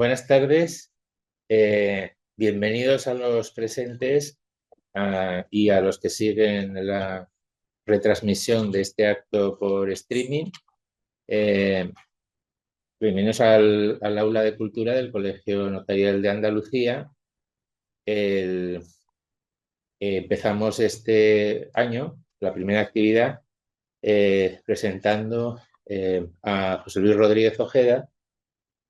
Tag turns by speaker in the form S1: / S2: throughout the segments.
S1: Buenas tardes. Bienvenidos a los presentes y a los que siguen la retransmisión de este acto por streaming. Eh, Bienvenidos al Aula de Cultura del Colegio Notarial de Andalucía. El- Empezamos este año, la primera actividad, presentando a José Luis Rodríguez Ojeda,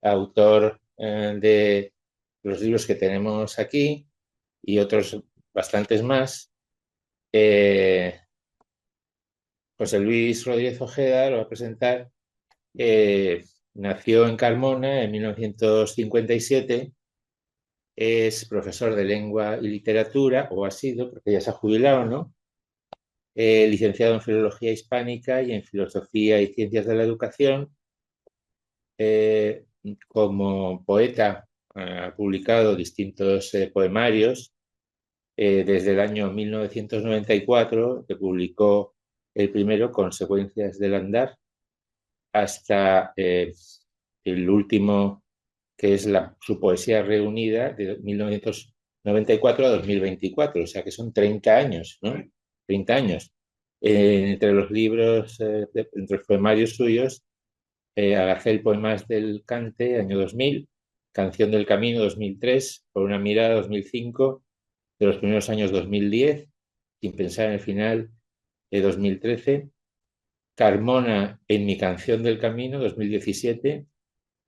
S1: autor de los libros que tenemos aquí y otros bastantes más. Eh, José Luis Rodríguez Ojeda lo va a presentar. Nació en Carmona en 1957, es profesor de lengua y literatura, o ha sido, porque ya se ha jubilado, ¿no? Licenciado en Filología Hispánica y en Filosofía y Ciencias de la Educación. Eh, Como poeta ha publicado distintos poemarios. Desde el año 1994, que publicó el primero, Consecuencias del Andar, hasta el último, que es su poesía reunida de 1994 a 2024, o sea que son 30 años, ¿no? 30 años. Entre los libros, entre los poemarios suyos, Agacel Poemas del Cante, año 2000, Canción del Camino, 2003, Por una mirada, 2005, de los primeros años, 2010, Sin pensar en el final, de 2013, Carmona en Mi canción del camino, 2017,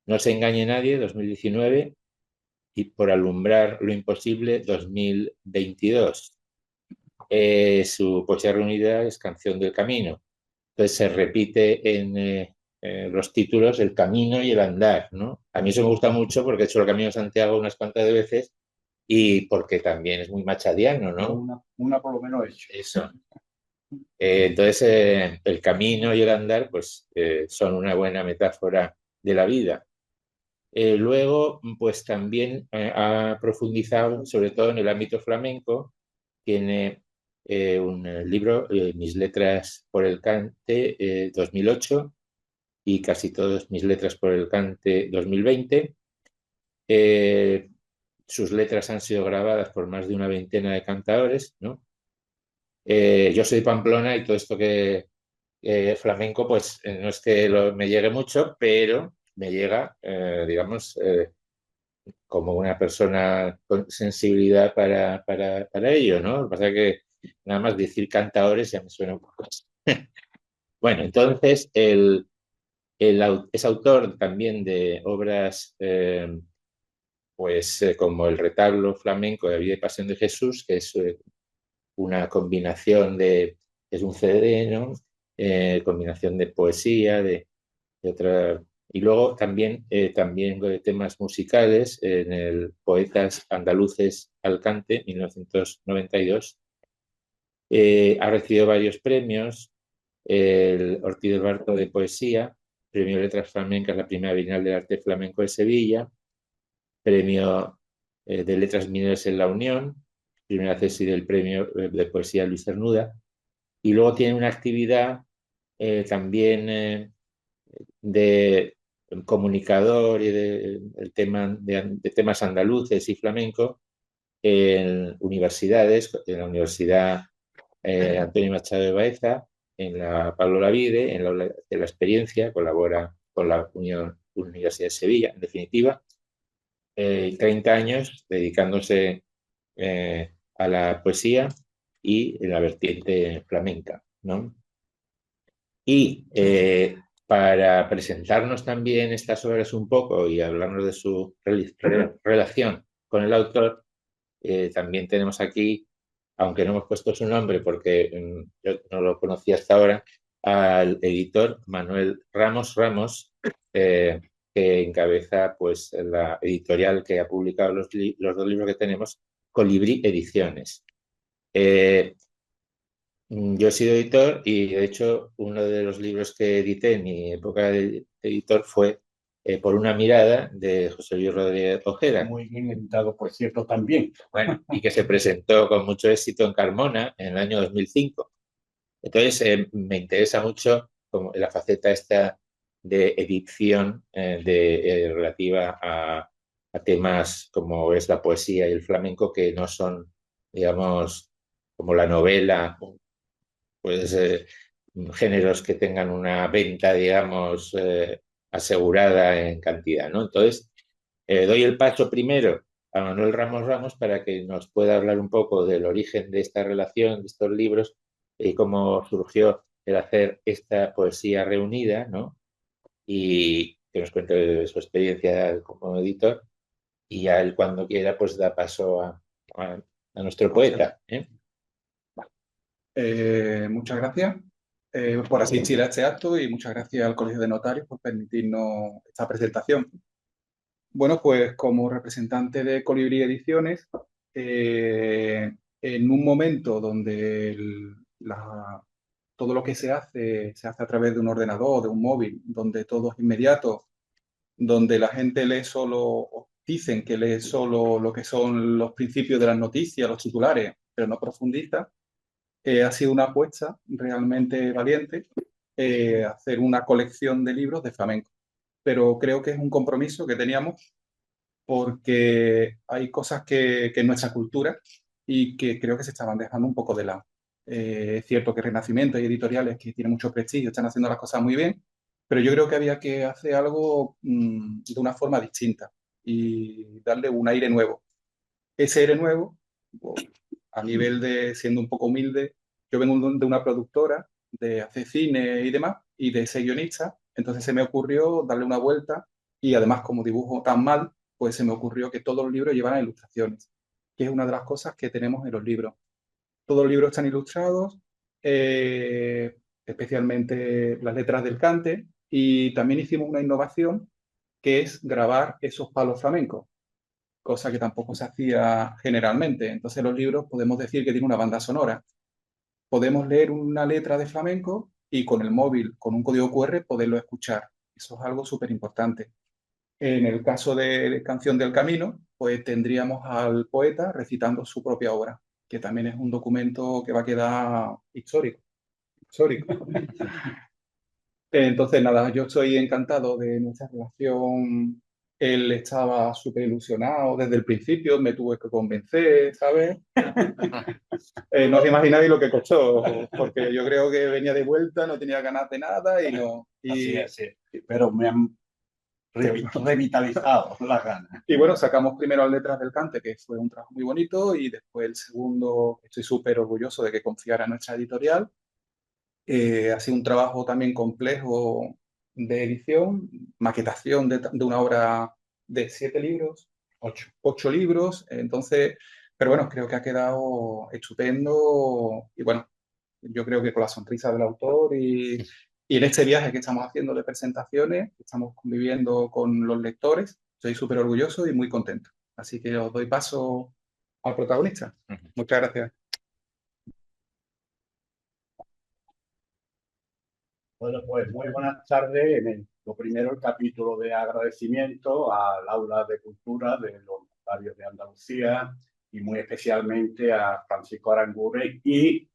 S1: No se engañe nadie, 2019, y Por alumbrar lo imposible, 2022. Su poesía reunida es Canción del camino. Entonces se repite en los títulos el camino y el andar, ¿no? A mí eso me gusta mucho porque he hecho el Camino de Santiago unas cuantas de veces y porque también es muy machadiano, ¿no?
S2: Una por lo menos hecho.
S1: Eso. Entonces, el camino y el andar, pues, son una buena metáfora de la vida. Luego, pues también ha profundizado, sobre todo en el ámbito flamenco. Tiene un libro, Mis letras por el cante, 2008, y casi todas mis letras por el cante, 2020. Eh, Sus letras han sido grabadas por más de una veintena de cantadores, ¿no? Yo soy de Pamplona y todo esto que flamenco, pues no es que me llegue mucho, pero me llega, digamos, como una persona con sensibilidad para ello, ¿no? Lo que pasa es que nada más decir cantadores ya me suena un poco así. Bueno, entonces es autor también de obras pues como El retablo flamenco de la vida y pasión de Jesús, que es una combinación es un CD, ¿no? Combinación de poesía, de otra. Y luego también de temas musicales en el Poetas Andaluces Alcante, 1992. Ha recibido varios premios, el Ortiz del Barco de Poesía, Premio Letras Flamencas, la primera Bienal del Arte Flamenco de Sevilla, Premio de Letras Mineras en la Unión, primera tesis del Premio de Poesía Luis Cernuda. Y luego tiene una actividad también de comunicador y de temas andaluces y flamenco en universidades, en la Universidad Antonio Machado de Baeza, en la Pablo Olavide, en la Aula de la Experiencia, colabora con la Universidad de Sevilla, en definitiva, 30 años dedicándose a la poesía y en la vertiente flamenca, ¿no? Y para presentarnos también estas obras un poco y hablarnos de su relación con el autor, también tenemos aquí, aunque no hemos puesto su nombre porque yo no lo conocía hasta ahora, al editor Manuel Ramos Ramos, que encabeza pues la editorial que ha publicado los dos libros que tenemos, Colibrí Ediciones. Eh, yo he sido editor y, de hecho, uno de los libros que edité en mi época de editor fue Por una mirada, de José Luis Rodríguez Ojeda.
S2: Muy bien editado, por cierto, también.
S1: Bueno, y que se presentó con mucho éxito en Carmona en el año 2005. Entonces, me interesa mucho como la faceta esta de edición relativa a temas como es la poesía y el flamenco, que no son, digamos, como la novela, pues géneros que tengan una venta, digamos, asegurada en cantidad, ¿no? Entonces, doy el paso primero a Manuel Ramos Ramos para que nos pueda hablar un poco del origen de esta relación, de estos libros, y cómo surgió el hacer esta poesía reunida, ¿no? Y que nos cuente de su experiencia como editor, y a él cuando quiera, pues da paso a nuestro poeta, ¿eh?
S3: Muchas gracias por asistir a este acto y muchas gracias al Colegio de Notarios por permitirnos esta presentación. Bueno, pues como representante de Colibrí Ediciones, en un momento donde todo lo que se hace a través de un ordenador, de un móvil, donde todo es inmediato, donde la gente lee solo, dicen que lee solo lo que son los principios de las noticias, los titulares, pero no profundiza. Ha sido una apuesta realmente valiente hacer una colección de libros de flamenco. Pero creo que es un compromiso que teníamos porque hay cosas que en nuestra cultura y que creo que se estaban dejando un poco de lado. Es cierto que Renacimiento y editoriales que tienen mucho prestigio están haciendo las cosas muy bien, pero yo creo que había que hacer algo de una forma distinta y darle un aire nuevo. Ese aire nuevo, pues, a nivel de, siendo un poco humilde, yo vengo de una productora de hacer cine y demás, y de ser guionista, entonces se me ocurrió darle una vuelta y además como dibujo tan mal, pues se me ocurrió que todos los libros llevaran ilustraciones, que es una de las cosas que tenemos en los libros. Todos los libros están ilustrados, especialmente las letras del cante, y también hicimos una innovación que es grabar esos palos flamencos, cosa que tampoco se hacía generalmente. Entonces los libros podemos decir que tienen una banda sonora. Podemos leer una letra de flamenco y con el móvil, con un código QR, poderlo escuchar. Eso es algo súper importante. En el caso de Canción del Camino, pues tendríamos al poeta recitando su propia obra, que también es un documento que va a quedar histórico. Histórico. Entonces, nada, yo estoy encantado de nuestra relación. Él estaba súper ilusionado desde el principio, me tuve que convencer, ¿sabes? No os imagináis lo que costó, porque yo creo que venía de vuelta, no tenía ganas de nada y no.
S2: Así es, sí. Pero me han revitalizado las ganas.
S3: Y bueno, sacamos primero las letras del cante, que fue un trabajo muy bonito, y después el segundo, estoy súper orgulloso de que confiara en nuestra editorial. Ha sido un trabajo también complejo de edición, maquetación de una obra de 7 libros, 8 libros, entonces, pero bueno, creo que ha quedado estupendo y bueno, yo creo que con la sonrisa del autor y en este viaje que estamos haciendo de presentaciones, estamos conviviendo con los lectores, estoy súper orgulloso y muy contento. Así que os doy paso al protagonista. Muchas gracias.
S2: Bueno, pues muy buenas tardes. Lo primero, el capítulo de agradecimiento al Aula de Cultura de los Notarios de Andalucía y muy especialmente a Francisco Aranguren y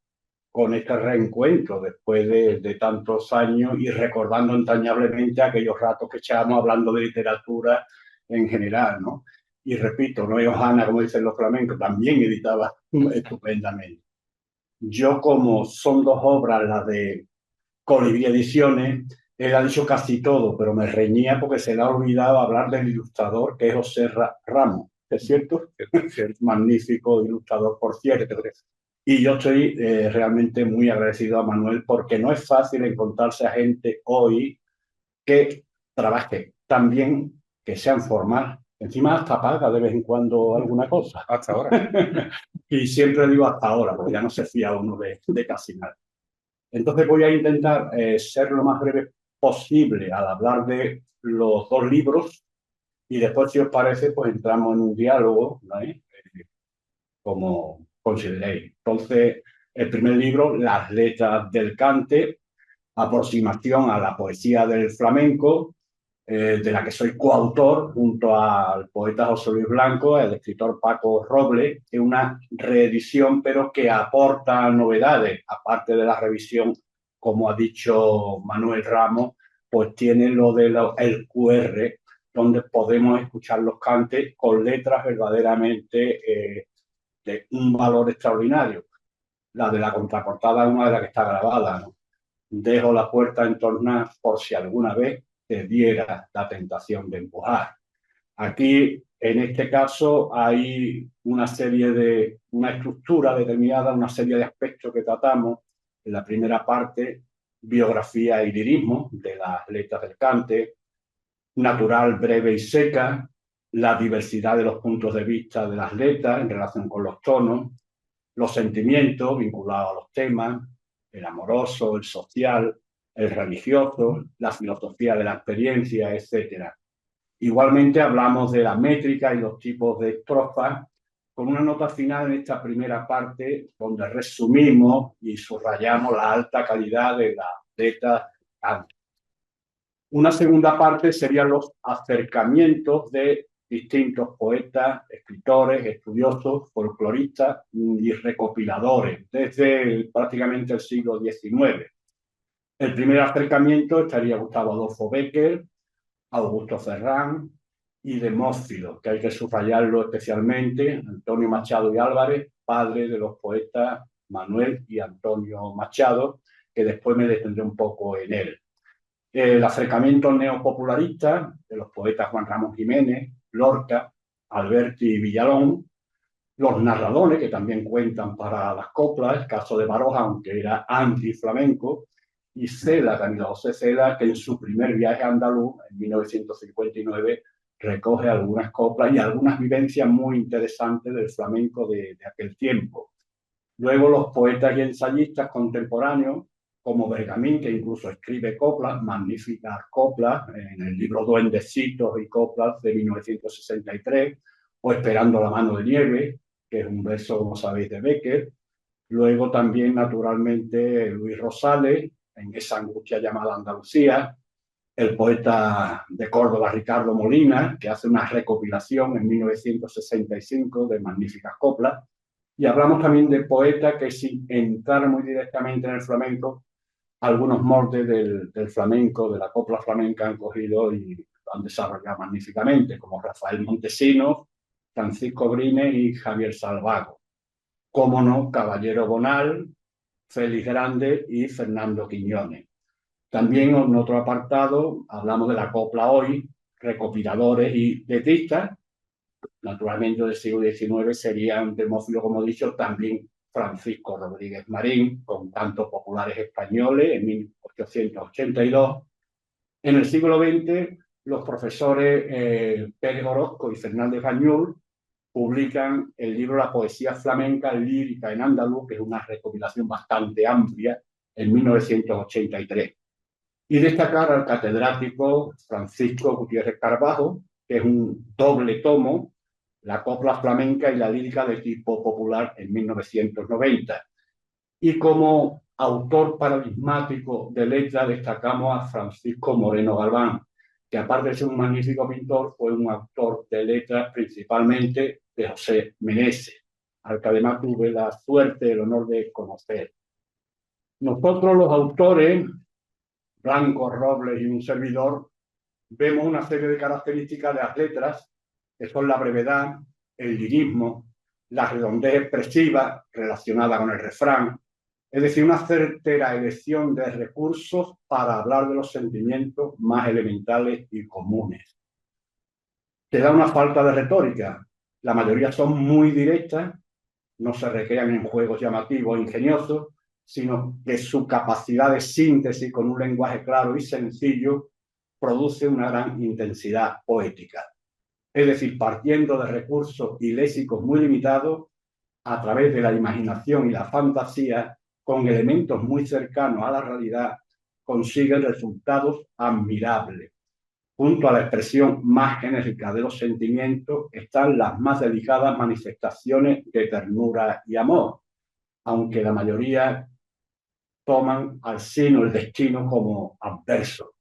S2: con este reencuentro después de tantos años y recordando entrañablemente aquellos ratos que echábamos hablando de literatura en general, ¿no? Y repito, no es Johanna, como dicen los flamencos, también editaba estupendamente. Yo, como son dos obras, las de Colibrí Ediciones, él ha dicho casi todo, pero me reñía porque se le ha olvidado hablar del ilustrador, que es José Ramos, ¿es cierto? Magnífico ilustrador, por cierto. Y yo estoy realmente muy agradecido a Manuel porque no es fácil encontrarse a gente hoy que trabaje tan bien, que sean formal. Encima hasta paga de vez en cuando alguna cosa.
S3: Hasta ahora.
S2: Y siempre digo hasta ahora, porque ya no se fía uno de casi nada. Entonces voy a intentar ser lo más breve posible al hablar de los dos libros y después, si os parece, pues entramos en un diálogo, ¿no? Como consideréis. Entonces, el primer libro, Las letras del cante, aproximación a la poesía del flamenco, de la que soy coautor junto al poeta José Luis Blanco, el escritor Paco Robles, es una reedición, pero que aporta novedades, aparte de la revisión, como ha dicho Manuel Ramos, pues tiene lo del QR donde podemos escuchar los cantes con letras verdaderamente de un valor extraordinario. La de la contraportada es una de las que está grabada, ¿no? Dejo la puerta entornar por si alguna vez te diera la tentación de empujar. Aquí, en este caso, hay una estructura determinada, una serie de aspectos que tratamos. En la primera parte, biografía y lirismo de las letras del cante, natural, breve y seca, la diversidad de los puntos de vista de las letras en relación con los tonos, los sentimientos vinculados a los temas, el amoroso, el social, el religioso, la filosofía de la experiencia, etc. Igualmente hablamos de la métrica y los tipos de estrofas, con una nota final en esta primera parte donde resumimos y subrayamos la alta calidad de la letra. Una segunda parte serían los acercamientos de distintos poetas, escritores, estudiosos, folcloristas y recopiladores desde prácticamente el siglo XIX. El primer acercamiento estaría Gustavo Adolfo Bécquer, Augusto Ferrán y Demóstenes, que hay que subrayarlo especialmente, Antonio Machado y Álvarez, padre de los poetas Manuel y Antonio Machado, que después me detendré un poco en él. El acercamiento neopopularista de los poetas Juan Ramón Jiménez, Lorca, Alberti y Villalón, los narradores, que también cuentan para las coplas, el caso de Baroja, aunque era anti-flamenco, y Cela, Camilo José Cela, que en su primer viaje a andaluz, en 1959, recoge algunas coplas y algunas vivencias muy interesantes del flamenco de aquel tiempo. Luego los poetas y ensayistas contemporáneos, como Bergamín, que incluso escribe coplas, magníficas coplas, en el libro Duendecitos y coplas de 1963, o Esperando la mano de nieve, que es un verso, como sabéis, de Bécquer. Luego también, naturalmente, Luis Rosales, en Esa angustia llamada Andalucía, el poeta de Córdoba, Ricardo Molina, que hace una recopilación en 1965 de magníficas coplas. Y hablamos también de poetas que, sin entrar muy directamente en el flamenco, algunos moldes del flamenco, de la copla flamenca, han cogido y lo han desarrollado magníficamente, como Rafael Montesinos, Francisco Brines y Javier Salvago. Cómo no, Caballero Bonal, Félix Grande y Fernando Quiñones. También en otro apartado hablamos de la copla hoy, recopiladores y letristas. Naturalmente del siglo XIX serían Demóstenes, como he dicho, también Francisco Rodríguez Marín, con cantos populares españoles en 1882. En el siglo XX, los profesores Pérez Orozco y Fernández Bañul publican el libro La poesía flamenca lírica en andaluz, que es una recopilación bastante amplia, en 1983. Y destacar al catedrático Francisco Gutiérrez Carbajo, que es un doble tomo, la copla flamenca y la lírica de tipo popular, en 1990. Y como autor paradigmático de letra destacamos a Francisco Moreno Galván, que aparte de ser un magnífico pintor, fue un autor de letras principalmente de José Meneses, al que además tuve la suerte, el honor de conocer. Nosotros los autores, Blanco, Robles y un servidor, vemos una serie de características de las letras, que son la brevedad, el lirismo, la redondez expresiva relacionada con el refrán, es decir, una certera elección de recursos para hablar de los sentimientos más elementales y comunes. Te da una falta de retórica. La mayoría son muy directas, no se recrean en juegos llamativos e ingeniosos, sino que su capacidad de síntesis con un lenguaje claro y sencillo produce una gran intensidad poética. Es decir, partiendo de recursos y léxicos muy limitados, a través de la imaginación y la fantasía, con elementos muy cercanos a la realidad, consiguen resultados admirables. Junto a la expresión más genérica de los sentimientos están las más delicadas manifestaciones de ternura y amor, aunque la mayoría toman al sino el destino como adverso.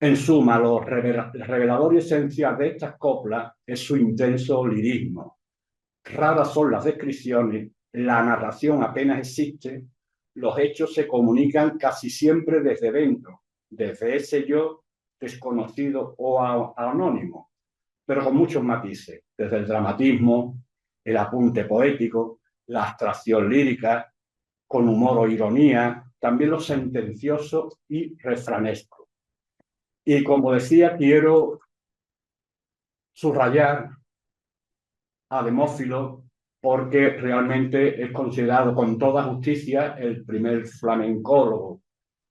S2: En suma, lo revelador y esencial de estas coplas es su intenso lirismo. Raras son las descripciones, la narración apenas existe, los hechos se comunican casi siempre desde dentro, desde ese yo desconocido o anónimo, pero con muchos matices, desde el dramatismo, el apunte poético, la abstracción lírica, con humor o ironía, también lo sentencioso y refranesco. Y como decía, quiero subrayar a Demófilo porque realmente es considerado con toda justicia el primer flamencólogo.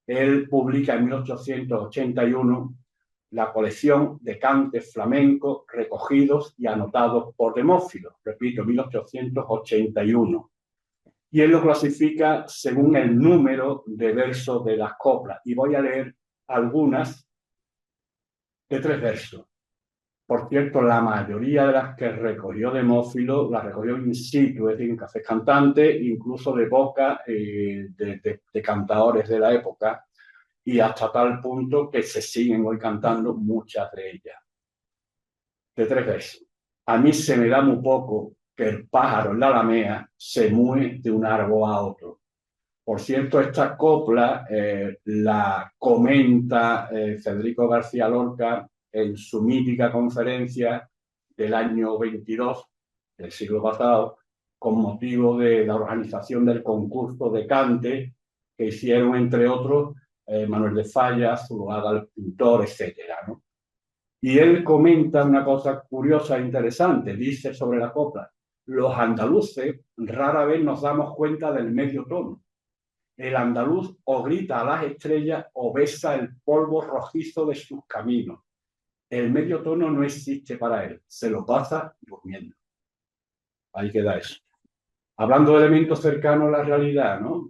S2: Él publica en 1881 la colección de cantes flamencos recogidos y anotados por Demófilo, repito, 1881. Y él lo clasifica según el número de versos de las coplas. Y voy a leer algunas de 3 versos. Por cierto, la mayoría de las que recogió Demófilo las recogió in situ, es decir, en cafés cantantes, incluso de boca de cantadores de la época, y hasta tal punto que se siguen hoy cantando muchas de ellas. De 3 versos. A mí se me da muy poco que el pájaro en la alamea se mueve de un árbol a otro. Por cierto, esta copla la comenta Federico García Lorca en su mítica conferencia del año 22 del siglo pasado, con motivo de la organización del concurso de cante que hicieron, entre otros, Manuel de Falla, Zuloaga el pintor, etcétera, ¿no? Y él comenta una cosa curiosa e interesante, dice sobre la copla: los andaluces rara vez nos damos cuenta del medio tono. El andaluz o grita a las estrellas o besa el polvo rojizo de sus caminos. El medio tono no existe para él, se lo pasa durmiendo. Ahí queda eso. Hablando de elementos cercanos a la realidad, ¿no?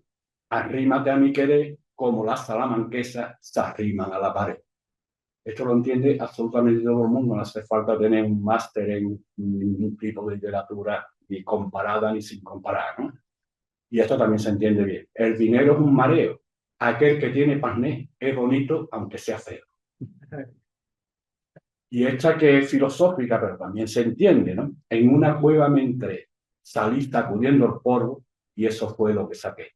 S2: Arrímate a mi querer como las salamanquesas se arriman a la pared. Esto lo entiende absolutamente todo el mundo, no hace falta tener un máster en ningún tipo de literatura, ni comparada ni sin comparar, ¿no? Y esto también se entiende bien. El dinero es un mareo. Aquel que tiene parné es bonito, aunque sea feo. Y esta que es filosófica, pero también se entiende, ¿no? En una cueva me entré, salí sacudiendo el polvo y eso fue lo que saqué.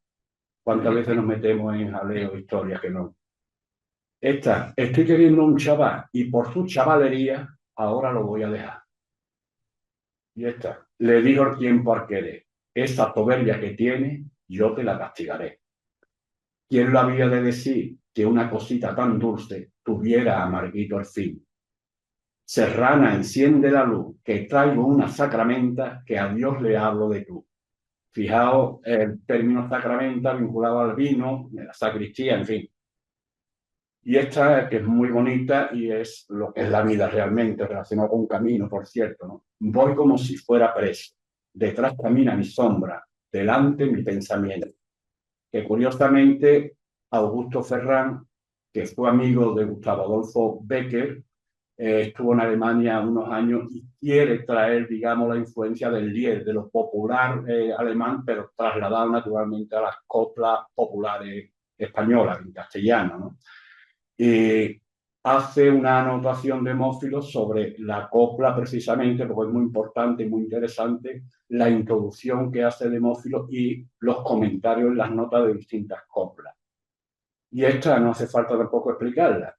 S2: ¿Cuántas veces nos metemos en jaleo, historias que no? Esta, estoy queriendo un chaval y por su chavalería ahora lo voy a dejar. Y esta, le digo el tiempo al querer, esa soberbia que tiene, yo te la castigaré. ¿Quién lo había de decir que una cosita tan dulce tuviera amarguito el fin? Serrana, enciende la luz, que traigo una sacramenta que a Dios le hablo de tú. Fijaos el término sacramenta vinculado al vino, de la sacristía, en fin. Y esta que es muy bonita y es lo que es la vida realmente, relacionado con un camino, por cierto, ¿no? Voy como si fuera preso, detrás camina mi sombra, delante mi pensamiento. Que curiosamente Augusto Ferrán, que fue amigo de Gustavo Adolfo Becker, estuvo en Alemania unos años y quiere traer, digamos, la influencia del Lied, de lo popular alemán, pero trasladado naturalmente a las coplas populares españolas, en castellano, ¿no? Hace una anotación de Demófilo sobre la copla precisamente, porque es muy importante y muy interesante la introducción que hace Demófilo y los comentarios en las notas de distintas coplas. Y esta no hace falta tampoco explicarla,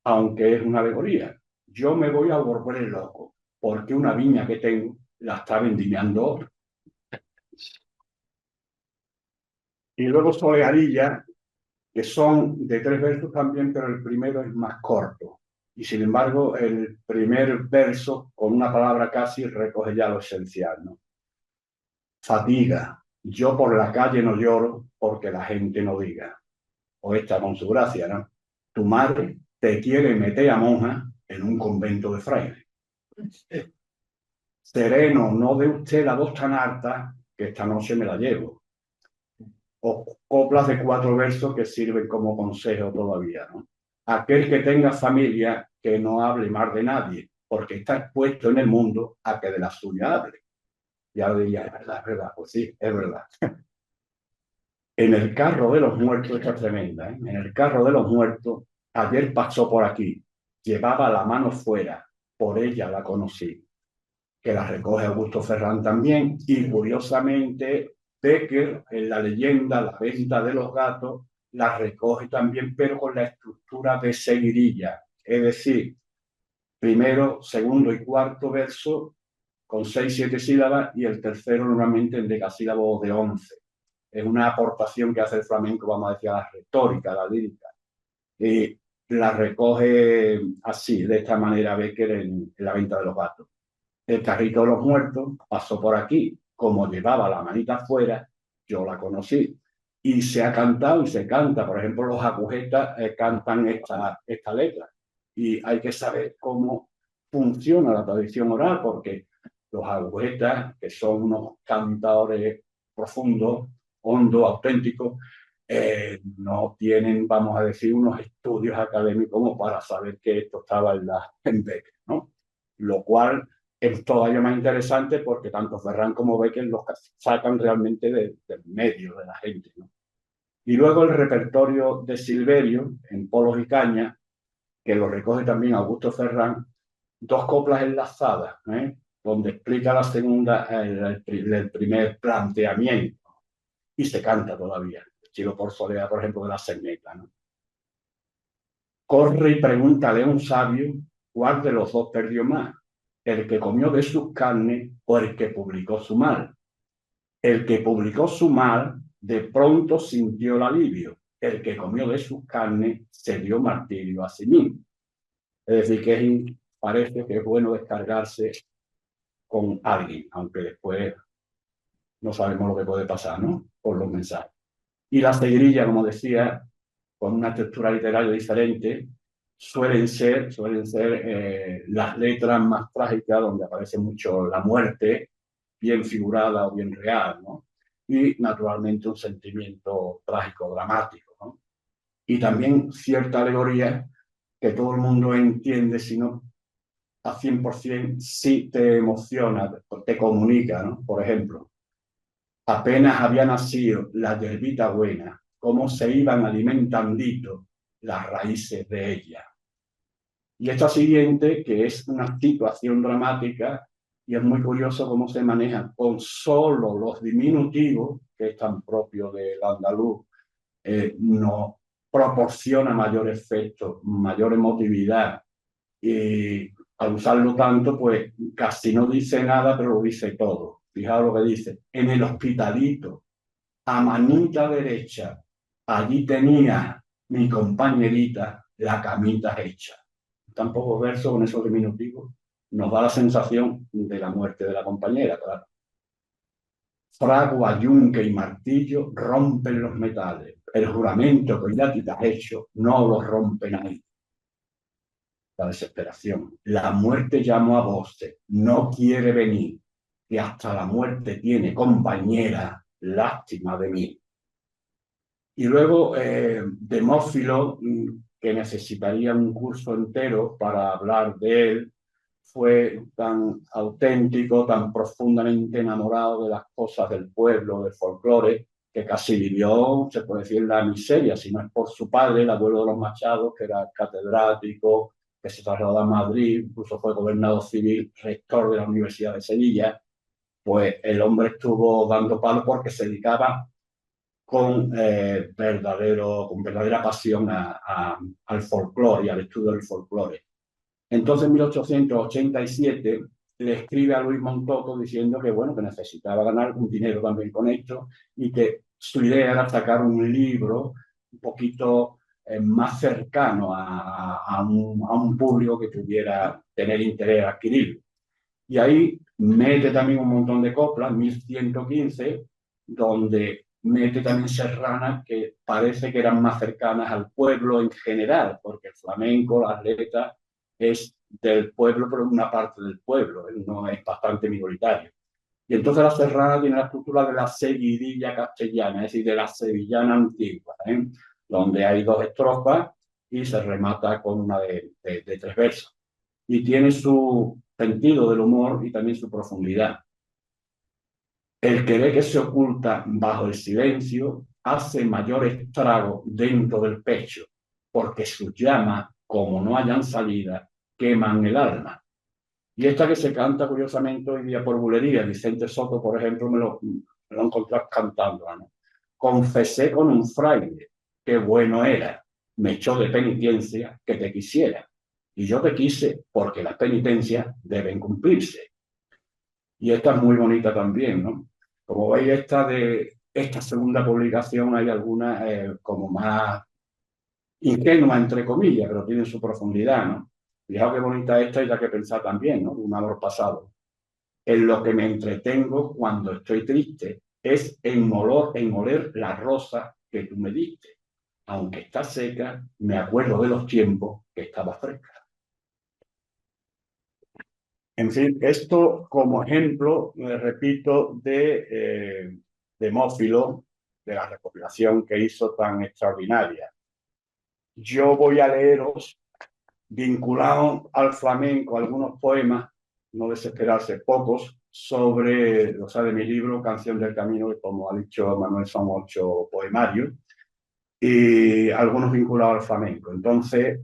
S2: aunque es una alegoría. Yo me voy a volver loco, porque una viña que tengo la está vendimiando otro. Y luego Solegarilla, que son de 3 versos también, pero el primero es más corto. Y sin embargo, el primer verso, con una palabra casi, recoge ya lo esencial, ¿no? Fatiga, yo por la calle no lloro porque la gente no diga. O esta con su gracia, ¿no? Tu madre te quiere meter a monja en un convento de frailes. Sereno, no dé usted la voz tan alta que esta noche me la llevo. O coplas de 4 versos que sirven como consejo todavía, ¿no? Aquel que tenga familia, que no hable mal de nadie, porque está expuesto en el mundo a que de la suya hable. Ya lo diría, es verdad, pues sí, es verdad. En el carro de los muertos, esta es tremenda, ¿eh? En el carro de los muertos, ayer pasó por aquí, llevaba la mano fuera, por ella la conocí, que la recoge Augusto Ferrán también, y curiosamente Becker, en la leyenda La venta de los gatos, la recoge también, pero con la estructura de seguirilla, es decir, primero, segundo y cuarto verso con 6, 7 sílabas y el tercero normalmente en decasílabos de 11. Es una aportación que hace el flamenco, vamos a decir, a la retórica, a la lírica. Y la recoge así, de esta manera, Bécquer en La venta de los gatos. El carrito de los muertos pasó por aquí, como llevaba la manita afuera, yo la conocí. Y se ha cantado y se canta, por ejemplo, los agujetas cantan esta letra. Y hay que saber cómo funciona la tradición oral, porque los agujetas, que son unos cantadores profundos, hondos, auténticos, no tienen, vamos a decir, unos estudios académicos como para saber que esto estaba en Becker, ¿no? Lo cual es todavía más interesante porque tanto Ferran como Becker los sacan realmente del medio de la gente, ¿no? Y luego el repertorio de Silverio, en Polos y Cañas, que lo recoge también Augusto Ferran, dos coplas enlazadas, donde explica la segunda, el primer planteamiento, y se canta todavía. Chico por Soledad, por ejemplo, de la Serneta, ¿no? Corre y pregúntale a un sabio cuál de los dos perdió más, el que comió de sus carnes o el que publicó su mal. El que publicó su mal de pronto sintió el alivio, el que comió de sus carnes se dio martirio a sí mismo. Es decir, que parece que es bueno descargarse con alguien, aunque después no sabemos lo que puede pasar, ¿no? Por los mensajes. Y la seguirilla, como decía, con una textura literaria diferente, suelen ser las letras más trágicas, donde aparece mucho la muerte, bien figurada o bien real, ¿no? Y naturalmente un sentimiento trágico, dramático, ¿no? Y también cierta alegoría que todo el mundo entiende, si no a 100%, sí te emociona, te comunica, ¿no? Por ejemplo, apenas había nacido la yerbita buena, cómo se iban alimentandito las raíces de ella. Y esta siguiente, que es una situación dramática, y es muy curioso cómo se maneja con solo los diminutivos, que es tan propio del andaluz, nos proporciona mayor efecto, mayor emotividad. Y al usarlo tanto, pues casi no dice nada, pero lo dice todo. Fijaos lo que dice. En el hospitalito, a manita derecha, allí tenía mi compañerita la camita hecha. Tan pocos versos con esos diminutivos nos da la sensación de la muerte de la compañera, claro. Fragua, yunque y martillo rompen los metales. El juramento que ya te has hecho no lo rompe nadie. La desesperación. La muerte llamó a voces, no quiere venir, que hasta la muerte tiene compañera, lástima de mí. Y luego Demófilo, que necesitaría un curso entero para hablar de él, fue tan auténtico, tan profundamente enamorado de las cosas del pueblo, del folclore, que casi vivió, se puede decir, la miseria, si no es por su padre, el abuelo de los Machados, que era catedrático, que se trasladó a Madrid, incluso fue gobernador civil, rector de la Universidad de Sevilla. Pues el hombre estuvo dando palo porque se dedicaba con verdadera pasión al folclore y al estudio del folclore. Entonces, en 1887, le escribe a Luis Montoto diciendo que, bueno, que necesitaba ganar un dinero también con esto y que su idea era sacar un libro un poquito más cercano a un público que pudiera tener interés en adquirirlo. Y ahí mete también un montón de coplas, 1115, donde mete también serranas que parece que eran más cercanas al pueblo en general, porque el flamenco, las letras, es del pueblo, pero una parte del pueblo, no es bastante minoritario. Y entonces la serrana tiene la estructura de la seguidilla castellana, es decir, de la sevillana antigua, donde hay dos estrofas y se remata con una de 3 versos. Y tiene su sentido del humor y también su profundidad. El que ve que se oculta bajo el silencio hace mayor estrago dentro del pecho, porque sus llamas, como no hayan salida, queman el alma. Y esta que se canta curiosamente hoy día por bulería, Vicente Soto, por ejemplo, me lo encontré cantando, ¿no? Confesé con un fraile, qué bueno era, me echó de penitencia que te quisiera. y yo te quise porque las penitencias deben cumplirse. Y esta es muy bonita también, ¿no? Como veis, esta segunda publicación hay algunas como más ingenua, entre comillas, pero tiene su profundidad, ¿no? Fijaos qué bonita esta y la que pensar también, ¿no? Un amor pasado. En lo que me entretengo cuando estoy triste es en oler la rosa que tú me diste. Aunque está seca, me acuerdo de los tiempos que estaba fresca. En fin, esto como ejemplo, repito, de Demófilo, de la recopilación que hizo tan extraordinaria. Yo voy a leeros, vinculado al flamenco, algunos poemas, no desesperarse, pocos, sobre, o sea, de mi libro Canción del Camino, que como ha dicho Manuel son 8 poemarios, y algunos vinculados al flamenco. Entonces,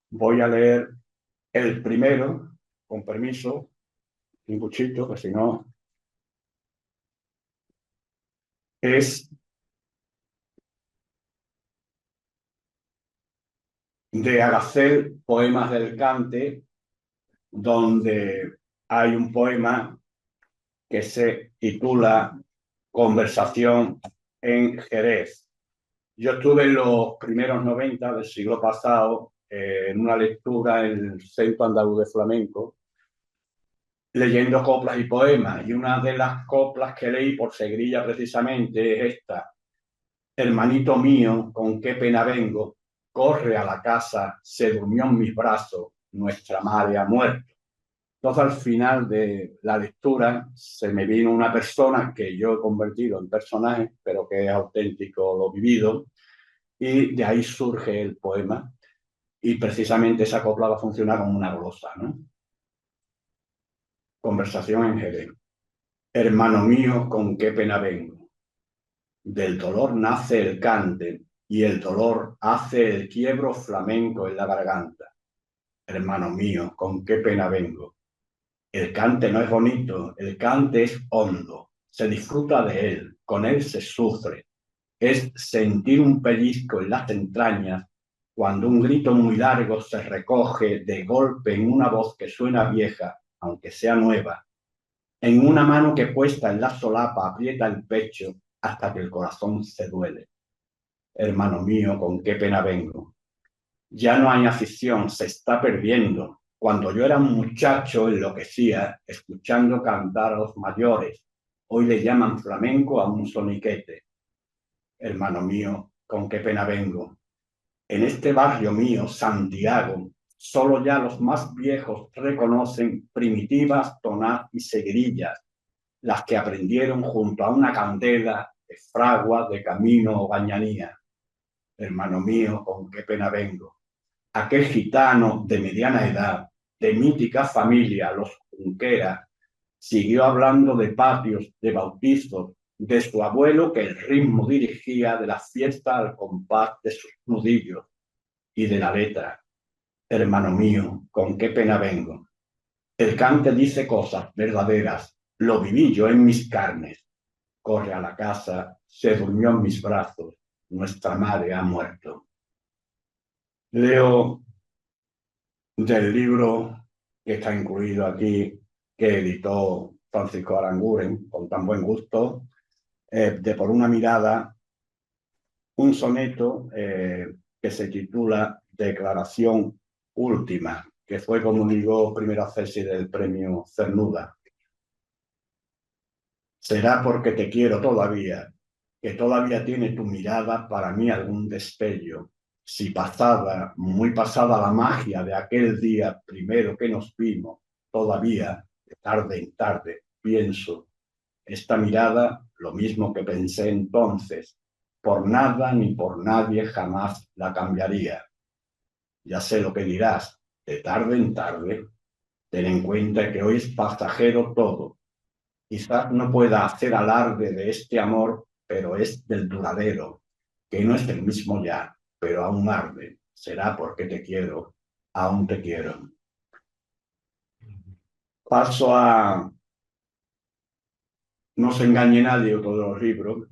S2: voy a leer el primero, con permiso, un cuchito, que si no, es de Aracel, Poemas del Cante, donde hay un poema que se titula Conversación en Jerez. Yo estuve en los primeros 90 del siglo pasado en una lectura en el Centro Andaluz de Flamenco, leyendo coplas y poemas, y una de las coplas que leí por Segrilla precisamente es esta: hermanito mío, con qué pena vengo, corre a la casa, se durmió en mis brazos, nuestra madre ha muerto. Entonces, al final de la lectura, se me vino una persona que yo he convertido en personaje, pero que es auténtico lo vivido, y de ahí surge el poema, y precisamente esa copla va a funcionar como una glosa, ¿no? Conversación en Jerez. Hermano mío, con qué pena vengo. Del dolor nace el cante, y el dolor hace el quiebro flamenco en la garganta. Hermano mío, con qué pena vengo. El cante no es bonito, el cante es hondo, se disfruta de él, con él se sufre. Es sentir un pellizco en las entrañas cuando un grito muy largo se recoge de golpe en una voz que suena vieja, aunque sea nueva, en una mano que puesta en la solapa aprieta el pecho hasta que el corazón se duele. Hermano mío, con qué pena vengo. Ya no hay afición, se está perdiendo. Cuando yo era un muchacho enloquecía, escuchando cantar a los mayores. Hoy le llaman flamenco a un soniquete. Hermano mío, con qué pena vengo. En este barrio mío, Santiago, solo ya los más viejos reconocen primitivas, tonás y seguirillas, las que aprendieron junto a una candela de fragua, de camino o bañanía. Hermano mío, con qué pena vengo. Aquel gitano de mediana edad, de mítica familia, los Junquera, siguió hablando de patios, de bautizos, de su abuelo que el ritmo dirigía de la fiesta al compás de sus nudillos y de la letra. Hermano mío, con qué pena vengo. El cante dice cosas verdaderas, lo viví yo en mis carnes. Corre a la casa, se durmió en mis brazos, nuestra madre ha muerto. Leo del libro que está incluido aquí, que editó Francisco Aranguren con tan buen gusto, de Por una mirada, un soneto que se titula Declaración Última, que fue, como digo, primera tesis del premio Cernuda. Será porque te quiero todavía, que todavía tiene tu mirada para mí algún destello. Si pasada, muy pasada la magia de aquel día primero que nos vimos, todavía, de tarde en tarde, pienso, esta mirada, lo mismo que pensé entonces, por nada ni por nadie jamás la cambiaría. Ya sé lo que dirás, de tarde en tarde, ten en cuenta que hoy es pasajero todo. Quizás no pueda hacer alarde de este amor, pero es del duradero, que no es el mismo ya, pero aún arde. Será porque te quiero, aún te quiero. Paso a No se engañe nadie, otro de los libros,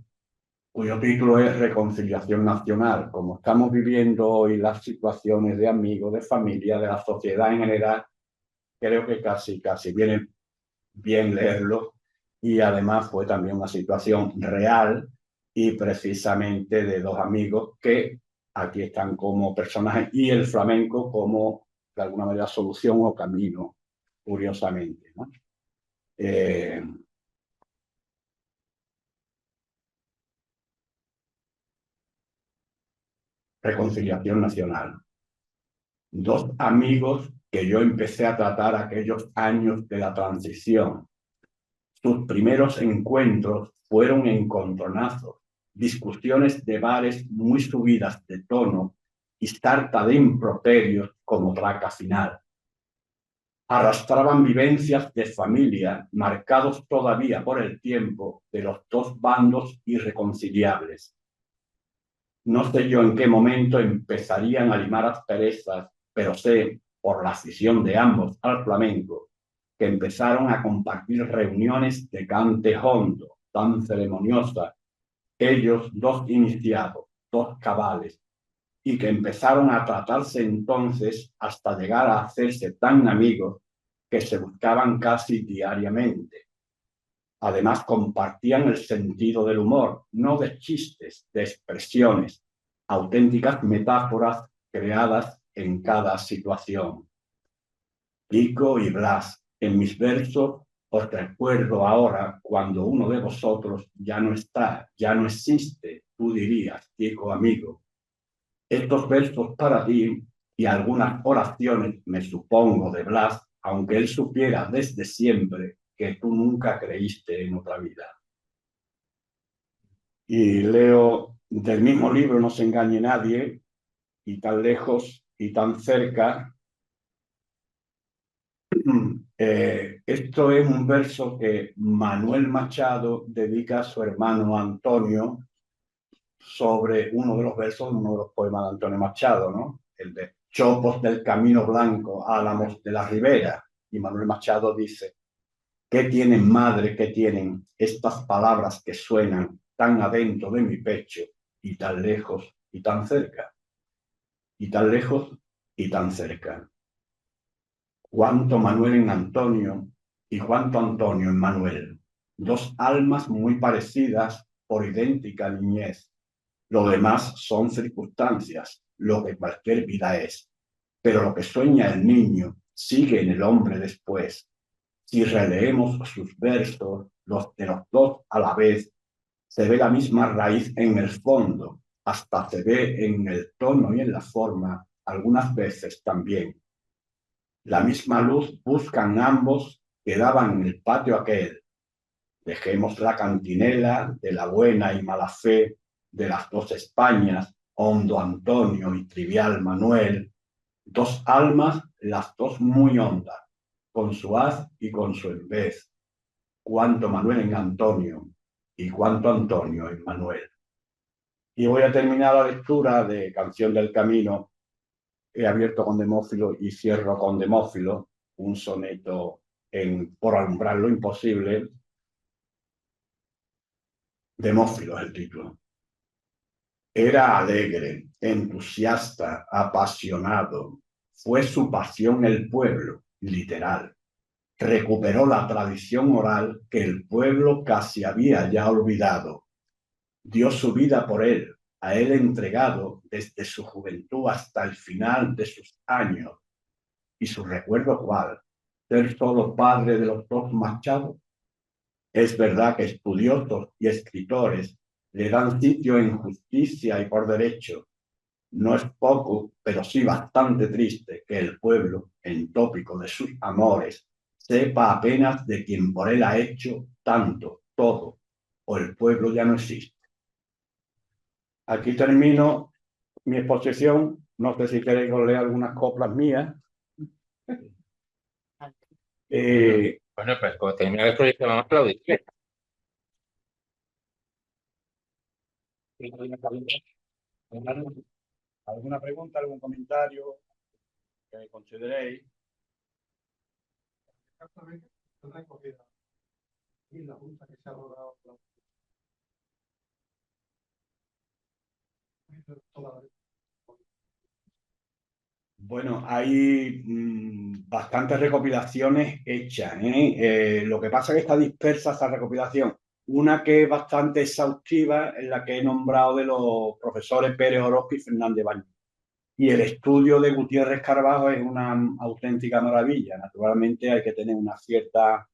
S2: cuyo título es Reconciliación Nacional. Como estamos viviendo hoy las situaciones de amigos, de familia, de la sociedad en general, creo que casi viene bien leerlo, y además fue también una situación real y precisamente de dos amigos que aquí están como personajes y el flamenco como de alguna manera solución o camino, curiosamente, ¿no? Eh, Reconciliación Nacional. Dos amigos que yo empecé a tratar aquellos años de la transición. Sus primeros encuentros fueron encontronazos, discusiones de bares muy subidas de tono y sarta de improperios como traca final. Arrastraban vivencias de familia marcados todavía por el tiempo de los dos bandos irreconciliables. No sé yo en qué momento empezarían a limar asperezas, pero sé, por la afición de ambos al flamenco, que empezaron a compartir reuniones de cante hondo, tan ceremoniosas, ellos dos iniciados, dos cabales, y que empezaron a tratarse entonces hasta llegar a hacerse tan amigos que se buscaban casi diariamente. Además, compartían el sentido del humor, no de chistes, de expresiones, auténticas metáforas creadas en cada situación. Kiko y Blas, en mis versos os recuerdo ahora cuando uno de vosotros ya no está, ya no existe, tú dirías, Kiko amigo. Estos versos para ti y algunas oraciones, me supongo, de Blas, aunque él supiera desde siempre que tú nunca creíste en otra vida. Y leo del mismo libro, No se engañe nadie, y tan lejos y tan cerca. Esto es un verso que Manuel Machado dedica a su hermano Antonio sobre uno de los versos, uno de los poemas de Antonio Machado, ¿no? El de Chopos del Camino Blanco, Álamos de la Ribera. Y Manuel Machado dice: ¿qué tienen, madre, qué tienen estas palabras que suenan tan adentro de mi pecho y tan lejos y tan cerca? Y tan lejos y tan cerca. Cuánto Manuel en Antonio y cuánto Antonio en Manuel. Dos almas muy parecidas por idéntica niñez. Lo demás son circunstancias, lo que cualquier vida es. Pero lo que sueña el niño sigue en el hombre después. Si releemos sus versos, los de los dos a la vez, se ve la misma raíz en el fondo, hasta se ve en el tono y en la forma, algunas veces también. La misma luz buscan ambos que daban en el patio aquel. Dejemos la cantinela de la buena y mala fe de las dos Españas, hondo Antonio y trivial Manuel, dos almas, las dos muy hondas, con su haz y con su en vez. Cuánto Manuel en Antonio y cuánto Antonio en Manuel. Y voy a terminar la lectura de Canción del Camino. He abierto con Demófilo y cierro con Demófilo, un soneto Por alumbrar lo imposible. Demófilo es el título. Era alegre, entusiasta, apasionado. Fue su pasión el pueblo, literal. Recuperó la tradición oral que el pueblo casi había ya olvidado. Dio su vida por él, a él entregado desde su juventud hasta el final de sus años. ¿Y su recuerdo cuál? ¿Ser solo padre de los dos Machado? Es verdad que estudiosos y escritores le dan sitio en justicia y por derecho. No es poco, pero sí bastante triste que el pueblo, en tópico de sus amores, sepa apenas de quien por él ha hecho tanto, todo, o el pueblo ya no existe. Aquí termino mi exposición. No sé si queréis leer algunas coplas mías.
S1: Bueno, pues cuando termine el proyecto vamos a aplaudir.
S2: ¿Alguna pregunta, algún comentario que consideréis? Y la junta que se ha rodado Bueno, hay bastantes recopilaciones hechas, ¿eh? Lo que pasa es que está dispersa esa recopilación. Una que es bastante exhaustiva es la que he nombrado de los profesores Pérez Orozco y Fernández Baños. Y el estudio de Gutiérrez Carbajo es una auténtica maravilla. Naturalmente hay que tener una cierta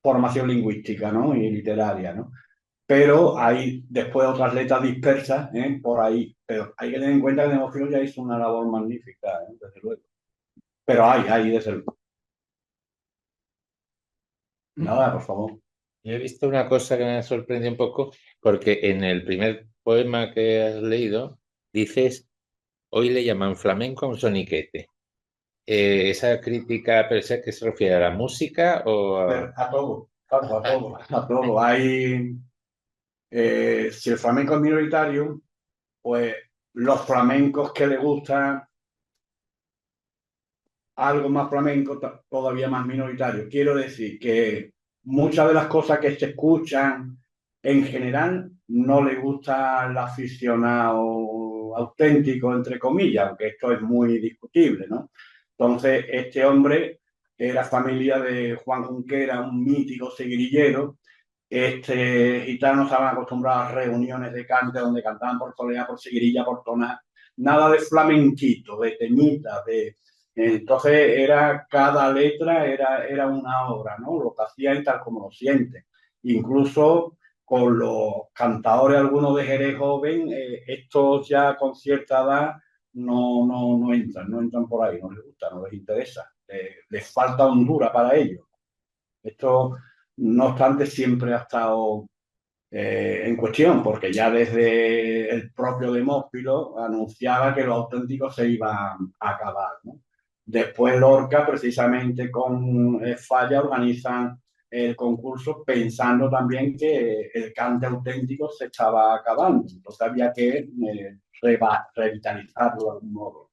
S2: formación lingüística, ¿no? Y literaria, ¿no? Pero hay después otras letras dispersas, ¿eh? Por ahí. Pero hay que tener en cuenta que Demófilo ya hizo una labor magnífica, ¿eh? Desde luego. Pero hay, desde luego. Nada, por favor.
S1: Yo he visto una cosa que me sorprendió un poco, porque en el primer poema que has leído dices, hoy le llaman flamenco a un soniquete. ¿Esa crítica per se que se refiere a la música o
S2: Pero a todo, claro, a todo, a todo. Si el flamenco es minoritario, pues los flamencos que le gustan algo más flamenco, todavía más minoritario. Quiero decir que muchas de las cosas que se escuchan en general no le gusta al aficionado auténtico, entre comillas, aunque esto es muy discutible, ¿no? Entonces, este hombre era familia de Juan Junquera, un mítico seguirillero. Este gitano estaban acostumbrados a reuniones de cante donde cantaban por soleá, por seguirilla, por tonar, nada de flamenquito, de temita, de entonces era cada letra era una obra, ¿no? Lo que hacían tal como lo sienten. Incluso con los cantadores, algunos de Jerez joven, estos ya con cierta edad no entran por ahí, no les gusta, no les interesa, les falta hondura para ellos. Esto, no obstante, siempre ha estado en cuestión, porque ya desde el propio Demófilo anunciaba que los auténticos se iban a acabar, ¿no? Después Lorca, precisamente con Falla, organizan el concurso pensando también que el cante auténtico se estaba acabando, entonces había que revitalizarlo de algún modo.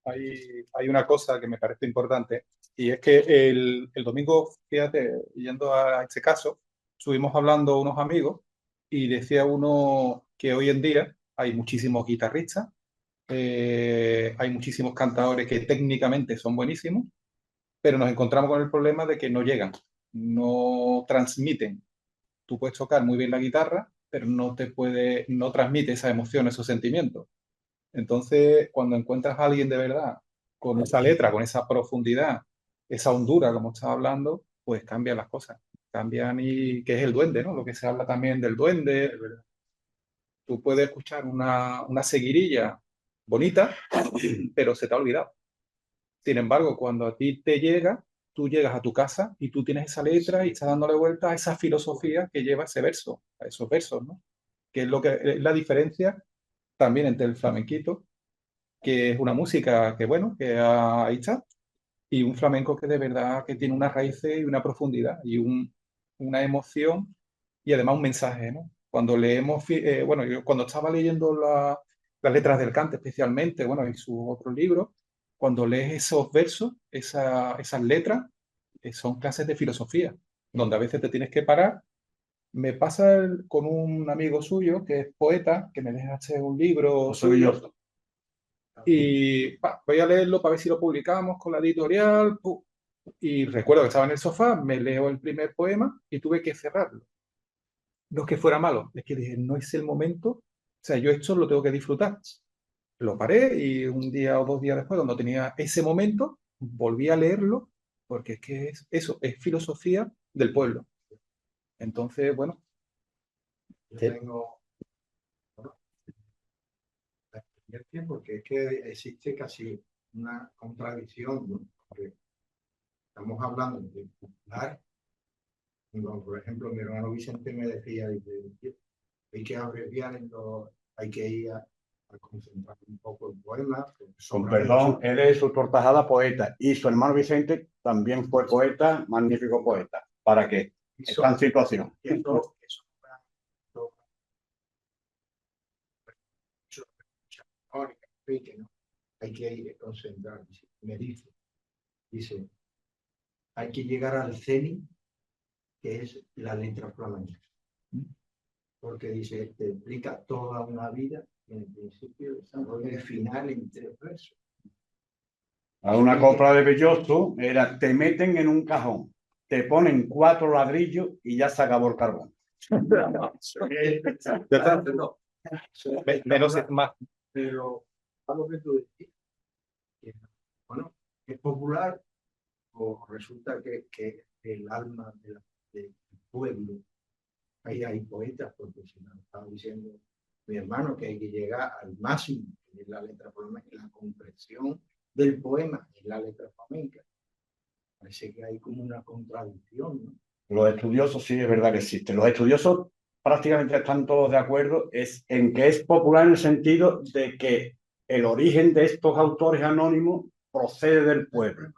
S3: Hay una cosa que me parece importante y es que el domingo, fíjate, yendo a este caso, estuvimos hablando unos amigos y decía uno que hoy en día hay muchísimos guitarristas, hay muchísimos cantadores que técnicamente son buenísimos, pero nos encontramos con el problema de que no llegan, no transmiten. Tú puedes tocar muy bien la guitarra, pero no transmite esa emoción, esos sentimientos. Entonces, cuando encuentras a alguien de verdad, con esa letra, con esa profundidad, esa hondura, como estaba hablando, pues cambian las cosas. Cambian y que es el duende, ¿no? Lo que se habla también del duende. Tú puedes escuchar una seguirilla bonita, pero se te ha olvidado. Sin embargo, cuando a ti te llega, tú llegas a tu casa y tú tienes esa letra y estás dándole vuelta a esa filosofía que lleva ese verso, a esos versos, ¿no? Que es lo que es la diferencia también entre el flamenquito, que es una música que, bueno, ahí está, y un flamenco que de verdad que tiene unas raíces y una profundidad y una emoción y además un mensaje, ¿no? Cuando leemos, bueno, yo cuando estaba leyendo las letras del Cante especialmente, bueno, y sus otros libros, cuando lees esos versos, esas letras, son clases de filosofía, donde a veces te tienes que parar. Me pasa con un amigo suyo que es poeta, que me deja hacer un libro suyo, y voy a leerlo para ver si lo publicamos con la editorial. Y recuerdo que estaba en el sofá, me leo el primer poema y tuve que cerrarlo. No es que fuera malo, es que dije, no es el momento. O sea, yo esto lo tengo que disfrutar. Lo paré y un día o 2 días después, cuando tenía ese momento, volví a leerlo porque es que es eso, es filosofía del pueblo. Entonces, bueno.
S4: Yo tengo porque es que existe casi una contradicción, ¿no? Porque estamos hablando de popular, y bueno, por ejemplo, mi hermano Vicente me decía, dice, hay que abreviar, hay que ir a concentrar un poco el poema.
S2: Con perdón, él es su tortajada poeta y su hermano Vicente también fue poeta, magnífico poeta. ¿Para qué? Está en situación.
S4: Eso ¿no? Hay que ir a concentrar. Me dice, hay que llegar al cenit, que es la letra flamenca. Porque dice, te explica toda una vida En principio, desarrollo el final en 3 versos.
S2: A una copla de Belloso era, te meten en un cajón, te ponen 4 ladrillos y ya se acabó el carbón.
S4: No,
S3: Menos es más.
S4: pero a lo que tú decís, que, bueno, es popular o resulta que el alma del pueblo, ahí hay poetas, porque si no estaba diciendo mi hermano que hay que llegar al máximo, que es la letra flamenca, la comprensión del poema en la letra flamenca. Parece que hay como una contradicción, ¿no?
S2: Los estudiosos sí es verdad que existen. Los estudiosos prácticamente están todos de acuerdo en que es popular en el sentido de que el origen de estos autores anónimos procede del pueblo,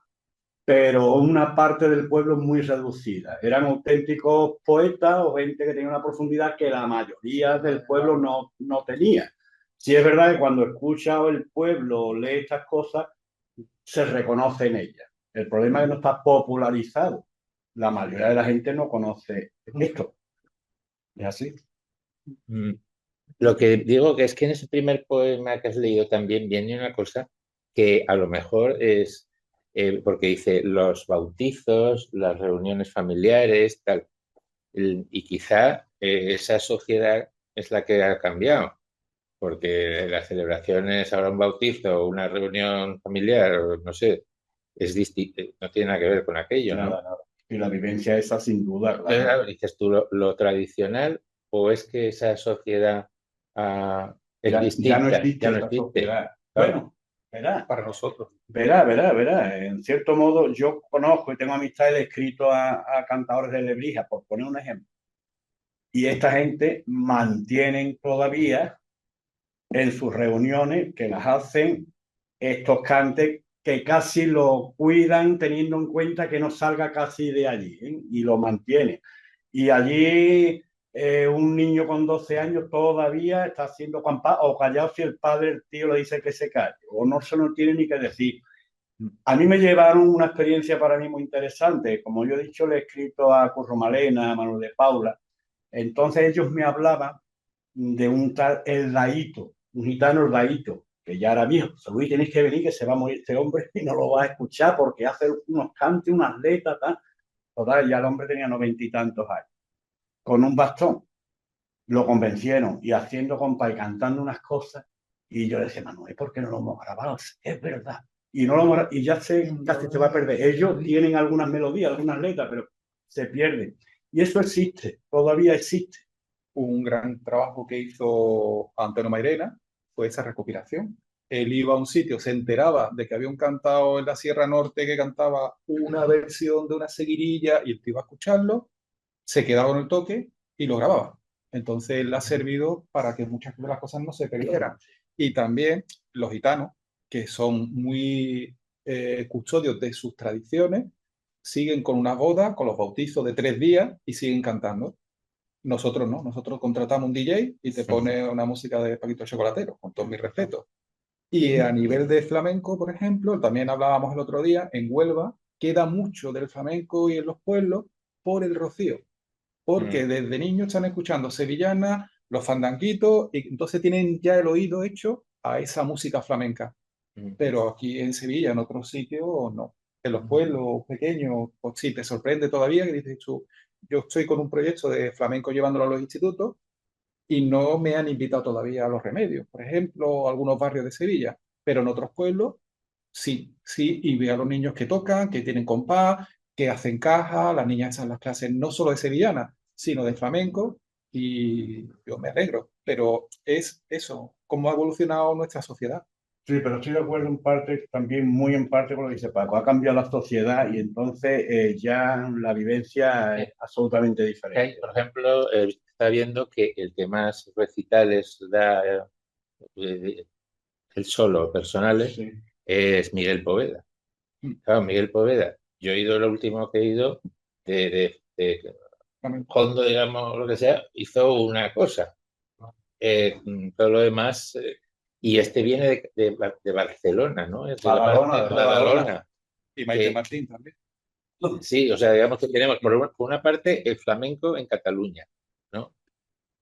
S2: pero una parte del pueblo muy reducida. Eran auténticos poetas o gente que tenía una profundidad que la mayoría del pueblo no tenía. Sí es verdad que cuando escucha el pueblo o lee estas cosas, se reconoce en ellas. El problema es que no está popularizado. La mayoría de la gente no conoce esto. ¿Es así?
S1: Mm. Lo que digo que es que en ese primer poema que has leído también viene una cosa que a lo mejor es, porque dice los bautizos, las reuniones familiares, tal, y quizá esa sociedad es la que ha cambiado, porque las celebraciones, ahora un bautizo o una reunión familiar, o no sé, es distinto, no tiene nada que ver con aquello, ¿no?
S2: Nada, nada. Y la vivencia esa sin duda,
S1: Entonces,
S2: claro.
S1: claro, dices tú lo tradicional, o es que esa sociedad es
S2: Ya no
S1: distinta,
S2: existe
S1: ya no
S2: esa
S1: existe.
S2: sociedad.
S1: Claro.
S2: Bueno, verá,
S3: Para nosotros.
S2: verá. En cierto modo, yo conozco y tengo amistades escrito a cantadores de Lebrija, por poner un ejemplo. Y esta gente mantienen todavía en sus reuniones que las hacen estos cantes que casi lo cuidan teniendo en cuenta que no salga casi de allí, ¿eh? Y lo mantiene. Y allí un niño con 12 años todavía está haciendo campana o callado si el padre, el tío le dice que se calle, o no se lo tiene ni que decir. A mí me llevaron una experiencia para mí muy interesante. Como yo he dicho, le he escrito a Curro Malena, a Manuel de Paula. Entonces ellos me hablaban de un tal El Laíto, un gitano El Laíto, que ya era viejo. Luis, tenéis que venir, que se va a morir este hombre y no lo va a escuchar porque hace unos cantes, unas letras, tal. Total, ya el hombre tenía 90 y tantos años. Con un bastón lo convencieron y haciendo compa y cantando unas cosas. Y yo le decía, Manuel, ¿por qué no lo hemos grabado? Es verdad. Y, no lo, y ya casi se va a perder. Ellos tienen algunas melodías, algunas letras, pero se pierden. Y eso existe, todavía existe.
S3: Un gran trabajo que hizo Antonio Mairena fue esa recopilación. Él iba a un sitio, se enteraba de que había un cantado en la Sierra Norte que cantaba una versión de una seguirilla y él iba a escucharlo, se quedaba con el toque y lo grababa. Entonces él ha servido para que muchas de las cosas no se perdieran. Y también los gitanos, que son muy custodios de sus tradiciones, siguen con unas bodas, con los bautizos de 3 días y siguen cantando. Nosotros no, nosotros contratamos un DJ y te pone una música de Paquito Chocolatero, con todo mi respeto. Y a nivel de flamenco, por ejemplo, también hablábamos el otro día, en Huelva queda mucho del flamenco y en los pueblos por el rocío, porque desde niños están escuchando sevillanas, los fandanguitos, y entonces tienen ya el oído hecho a esa música flamenca. Pero aquí en Sevilla, en otros sitios, no. En los pueblos pequeños, pues sí, te sorprende todavía que dices tú, yo estoy con un proyecto de flamenco llevándolo a los institutos y no me han invitado todavía a Los Remedios, por ejemplo, algunos barrios de Sevilla, pero en otros pueblos sí, sí, y veo a los niños que tocan, que tienen compás, que hacen caja, las niñas están en las clases no solo de sevillana, sino de flamenco, y yo me alegro, pero es eso, cómo ha evolucionado nuestra sociedad.
S2: Sí, pero estoy de acuerdo en parte, también muy en parte con lo que dice Paco. Ha cambiado la sociedad y entonces ya la vivencia es absolutamente diferente.
S1: Por ejemplo, está viendo que el que más recitales da el solo personales
S2: Sí.
S1: es Miguel Poveda. Claro, Miguel Poveda. Yo he ido, lo último que he ido de Hondo, digamos, lo que sea, hizo una cosa. Todo lo demás, y este viene de Barcelona, ¿no? Es de la parte de Badalona.
S3: Y Maite Martín también.
S1: Sí, o sea, digamos que tenemos por una parte el flamenco en Cataluña, ¿no?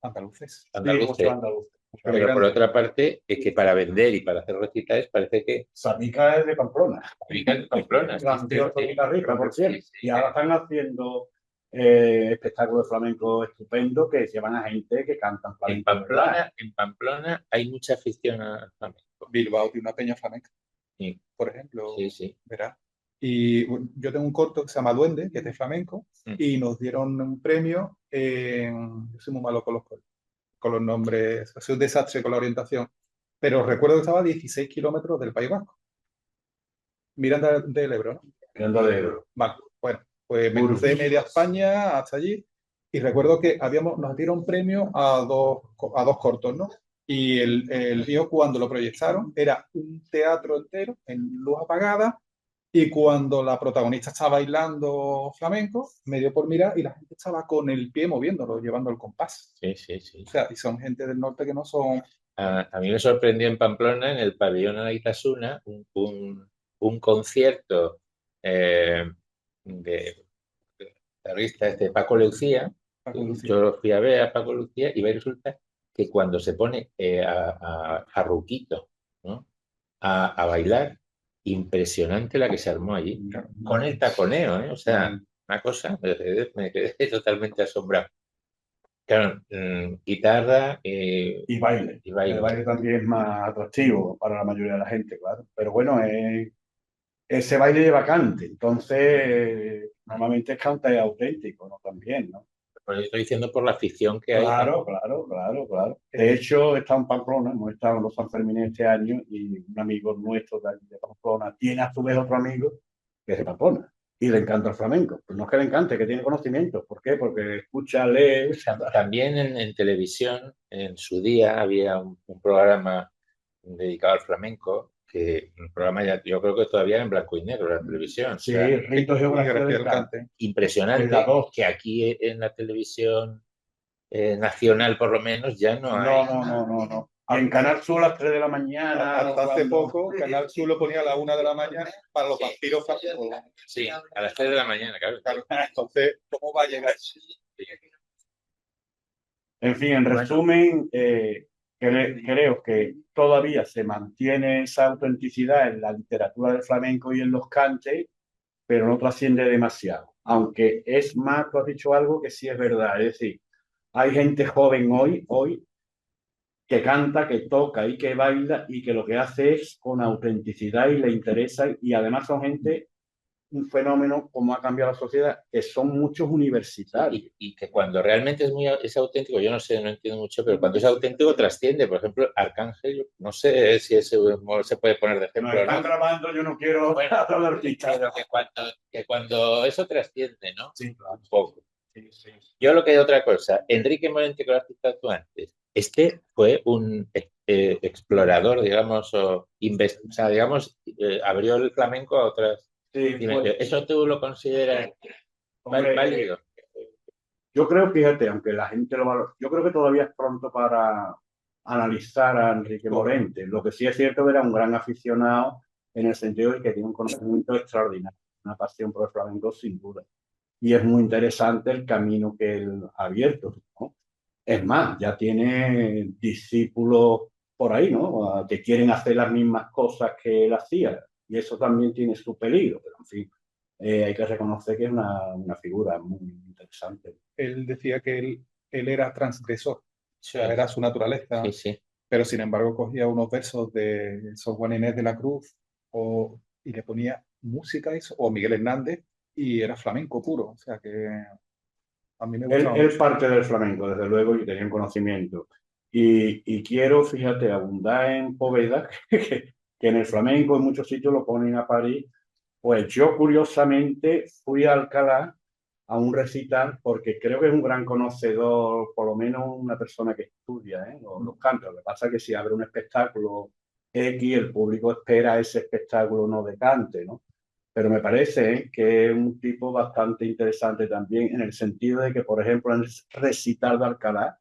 S3: Andaluces.
S2: Sí, mucho
S1: Andaluces.
S2: andaluz.
S1: Pero por otra parte, es que para vender y para hacer recitales parece que
S2: Sabica es de Pamplona.
S1: fabrican en Pamplona.
S2: Grandioso guitarrista, por cierto. Y ahora están haciendo espectáculos de flamenco estupendos que llevan a gente que cantan flamenco.
S1: En Pamplona hay mucha afición al flamenco.
S3: Bilbao tiene una peña flamenca,
S1: Sí,
S3: por ejemplo,
S1: sí, sí.
S3: verás. Y bueno, yo tengo un corto que se llama Duende, que es de flamenco, y nos dieron un premio yo soy muy malo con los nombres, soy un desastre con la orientación, pero recuerdo que estaba a 16 kilómetros del País Vasco. Miranda del Ebro, ¿no?
S2: Miranda de Ebro.
S3: Vale, bueno, pues me crucé media España hasta allí y recuerdo que nos dieron premio a dos cortos, ¿no? Y el mío, cuando lo proyectaron, era un teatro entero en luz apagada, y cuando la protagonista estaba bailando flamenco, me dio por mirar y la gente estaba con el pie moviéndolo, llevando el compás.
S1: Sí, sí, sí.
S3: O sea, y son gente del norte que no son...
S1: A mí me sorprendió en Pamplona, en el pabellón Anaitasuna, un concierto de guitarrista Paco Lucía. Yo lo fui a ver a Paco Lucía y resulta que cuando se pone a Ruquito, ¿no? a bailar, impresionante la que se armó allí, con el taconeo, ¿eh? O sea, una cosa, me quedé totalmente asombrado. Claro, guitarra
S2: Y baile.
S1: y baile.
S2: El baile también es más atractivo para la mayoría de la gente, claro. Pero bueno, ese baile lleva cante, entonces normalmente es cante auténtico, ¿no? También, ¿no?
S1: Por eso estoy diciendo por la afición que hay.
S2: Claro, claro, claro, claro. De hecho, está en Pamplona, hemos estado en los Sanfermines este año y un amigo nuestro de Pamplona tiene a su vez otro amigo que es de Pamplona y le encanta el flamenco. Pues no es que le encante, que tiene conocimiento. ¿Por qué? Porque escucha, lee.
S1: También en televisión, en su día, había un programa dedicado al flamenco, que un programa ya, yo creo que todavía era en blanco y negro, la televisión.
S2: Sí,
S1: O sea,
S2: Rito Geografía del Cante.
S1: impresionante
S2: En la dos.
S1: que aquí en la televisión nacional, por lo menos, ya no hay.
S2: No. Y en Canal Sur a las 3 de la mañana.
S3: Hasta hace poco, Canal Sur lo ponía a las 1 de la mañana para los vampiros flamencos.
S1: Sí, a las 3 de la mañana, claro.
S3: Entonces, ¿cómo va a llegar?
S2: En fin, en resumen, creo que todavía se mantiene esa autenticidad en la literatura del flamenco y en los cantes, pero no trasciende demasiado. Aunque es más, tú has dicho algo que sí es verdad. Es decir, hay gente joven hoy, que canta, que toca y que baila y que lo que hace es con autenticidad y le interesa. Y además son gente, un fenómeno como ha cambiado la sociedad, que son muchos universitarios.
S1: Y que cuando realmente es auténtico, yo no sé, no entiendo mucho, pero cuando es auténtico trasciende. Por ejemplo, Arcángel, no sé si ese se puede poner de ejemplo.
S2: Nos están grabando, yo no quiero hablar de
S1: pero que cuando eso trasciende, ¿no?
S2: Sí, claro.
S1: Un poco.
S2: Sí, sí.
S1: Yo lo que hay otra cosa, Enrique Morente, que lo has citado tú antes, este fue un explorador, digamos, o sea, digamos, abrió el flamenco a otras dimensiones. ¿Eso tú lo consideras válido?
S2: Yo creo, fíjate, aunque la gente lo valora, yo creo que todavía es pronto para analizar a Enrique Morente. Lo que sí es cierto que era un gran aficionado en el sentido de que tiene un conocimiento extraordinario, una pasión por el flamenco sin duda. Y es muy interesante el camino que él ha abierto, ¿no? Es más, ya tiene discípulos por ahí, ¿no? Que quieren hacer las mismas cosas que él hacía. Y eso también tiene su peligro, pero en fin, hay que reconocer que es una figura muy interesante.
S3: Él decía que él era transgresor, o sea, era su naturaleza,
S1: sí.
S3: Pero sin embargo cogía unos versos de Sor Juana Inés de la Cruz y le ponía música a eso, o Miguel Hernández, y era flamenco puro, o sea que a mí me gusta.
S2: Él parte del flamenco, desde luego, y tenía un conocimiento. Y quiero, fíjate, abundar en Poveda, que en el flamenco en muchos sitios lo ponen a París. Pues yo, curiosamente, fui a Alcalá a un recital porque creo que es un gran conocedor, por lo menos una persona que estudia los cantos. Lo que pasa es que si abre un espectáculo X, el público espera ese espectáculo no de cante, ¿no? Pero me parece que es un tipo bastante interesante también en el sentido de que, por ejemplo, en el recital de Alcalá,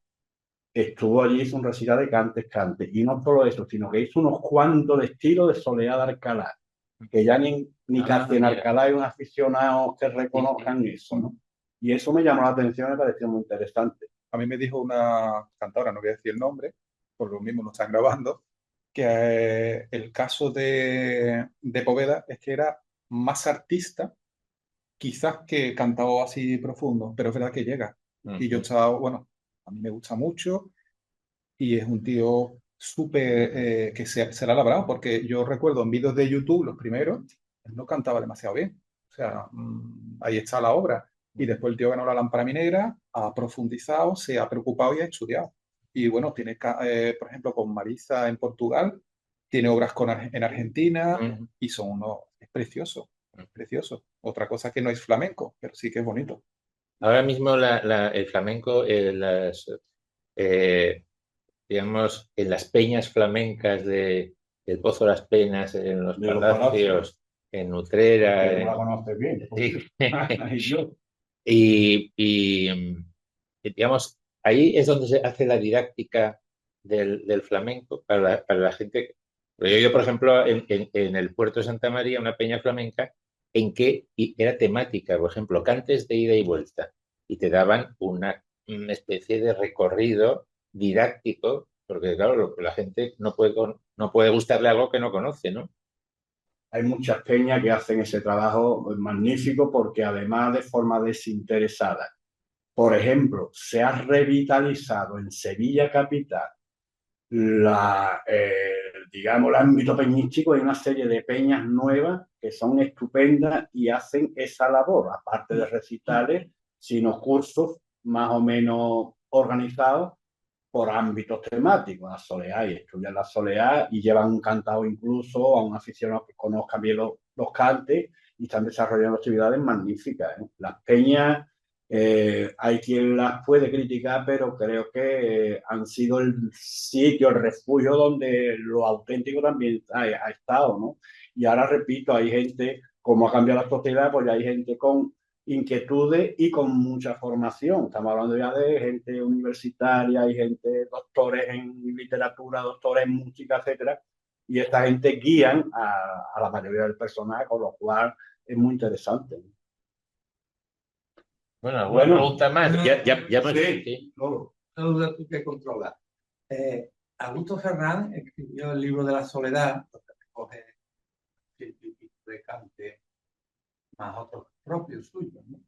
S2: estuvo allí, hizo un recital de cantes. Y no solo eso, sino que hizo unos cuantos de estilo de Soledad de Alcalá, que ya ni casi en Alcalá hay un aficionado que reconozcan eso, ¿no? Y eso me llamó la atención, me pareció muy interesante.
S3: A mí me dijo una cantadora, no voy a decir el nombre, por lo mismo no están grabando, que el caso de Poveda es que era más artista, quizás que cantado así profundo, pero es verdad que llega. Y yo estaba, bueno, a mí me gusta mucho y es un tío súper que se la ha labrado, porque yo recuerdo en vídeos de YouTube, los primeros, él no cantaba demasiado bien. O sea, ahí está la obra. Y después el tío ganó la lámpara minera, ha profundizado, se ha preocupado y ha estudiado. Y bueno, tiene, por ejemplo, con Marisa en Portugal, tiene obras en Argentina y son unos, es precioso, es precioso. Otra cosa que no es flamenco, pero sí que es bonito.
S1: Ahora mismo el flamenco, eh, digamos, en las peñas flamencas del Pozo de las Penas, en los
S2: De los palacios.
S1: palacios, en
S2: Que
S1: Utrera,
S2: tú la conoces bien.
S1: sí.
S2: Y yo.
S1: Digamos, ahí es donde se hace la didáctica del flamenco para la gente. Pero yo, por ejemplo, en el puerto de Santa María, una peña flamenca, en que era temática, por ejemplo, cantes de ida y vuelta, y te daban una especie de recorrido didáctico, porque claro, la gente no puede gustarle algo que no conoce, ¿no?
S2: Hay muchas peñas que hacen ese trabajo magnífico porque además de forma desinteresada. Por ejemplo, se ha revitalizado en Sevilla capital digamos, el ámbito peñístico. Hay una serie de peñas nuevas que son estupendas y hacen esa labor, aparte de recitales, sino cursos más o menos organizados por ámbitos temáticos. La soleá, y estudian la soleá y llevan un cantado incluso a un aficionado que conozca bien los cantes, y están desarrollando actividades magníficas, ¿eh? Las peñas, hay quien las puede criticar, pero creo que han sido el sitio, el refugio donde lo auténtico también ha estado, ¿no? Y ahora repito, hay gente, como ha cambiado la sociedad, pues ya hay gente con inquietudes y con mucha formación. Estamos hablando ya de gente universitaria, hay gente, doctores en literatura, doctores en música, etcétera, y esta gente guían a la mayoría del personal, con lo cual es muy interesante.
S1: Bueno, alguna pregunta más.
S2: Sí, todo.
S4: Una duda tú que controlas. Augusto Ferrán escribió el libro de la soledad, donde recoge de Cante más otros propios suyos, ¿no?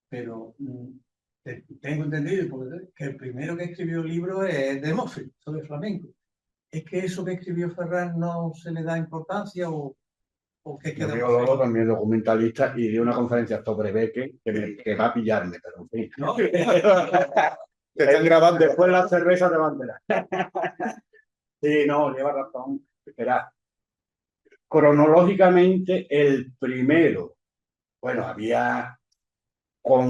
S4: Pero tengo entendido que el primero que escribió el libro es Demóstenes, sobre flamenco. ¿Es que eso que escribió Ferrán no se le da importancia o qué
S2: Yo
S4: queda?
S2: veo Lolo también documentalista y di una conferencia sobre Beque que va a pillarme, pero en fin.
S4: ¿No?
S2: Te están grabando. Después la cerveza de bandera. Sí, no, lleva razón. Espera. Cronológicamente, el primero, bueno, había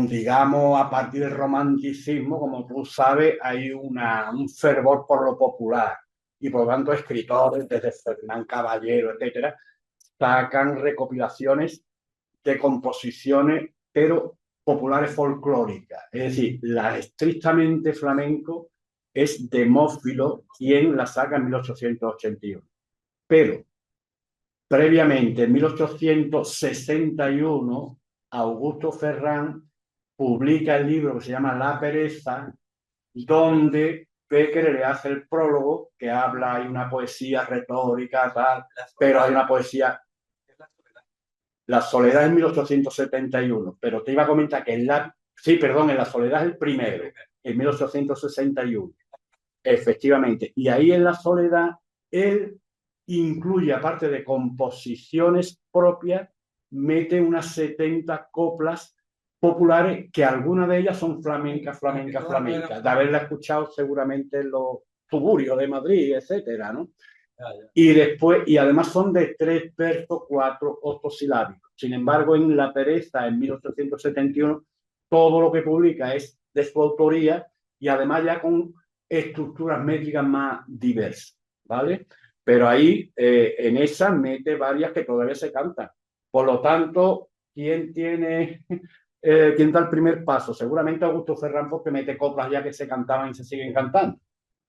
S2: digamos, a partir del romanticismo, como tú sabes, hay un fervor por lo popular, y por lo tanto escritores, desde Fernán Caballero, etcétera, sacan recopilaciones de composiciones, pero populares folclóricas. Es decir, la estrictamente flamenco es Demófilo quien la saca en 1881. Pero previamente, en 1861, Augusto Ferrán publica el libro que se llama La pereza, donde Becker le hace el prólogo, que habla, hay una poesía retórica, tal, pero hay una poesía. La soledad es 1871, pero te iba a comentar que en la soledad es el primero, en 1861, efectivamente. Y ahí en la soledad, él incluye, aparte de composiciones propias, mete unas 70 coplas populares, que algunas de ellas son flamencas, de haberla escuchado seguramente en los tuburios de Madrid, etcétera, ¿no? Y después, y además son de 3 versos, 4 octosilábicos. Sin embargo, en La pereza, en 1871, todo lo que publica es de su autoría, y además ya con estructuras métricas más diversas, ¿vale? Pero ahí, en esa, mete varias que todavía se cantan. Por lo tanto, ¿quién da el primer paso? Seguramente Augusto Ferrán, porque mete coplas ya que se cantaban y se siguen cantando,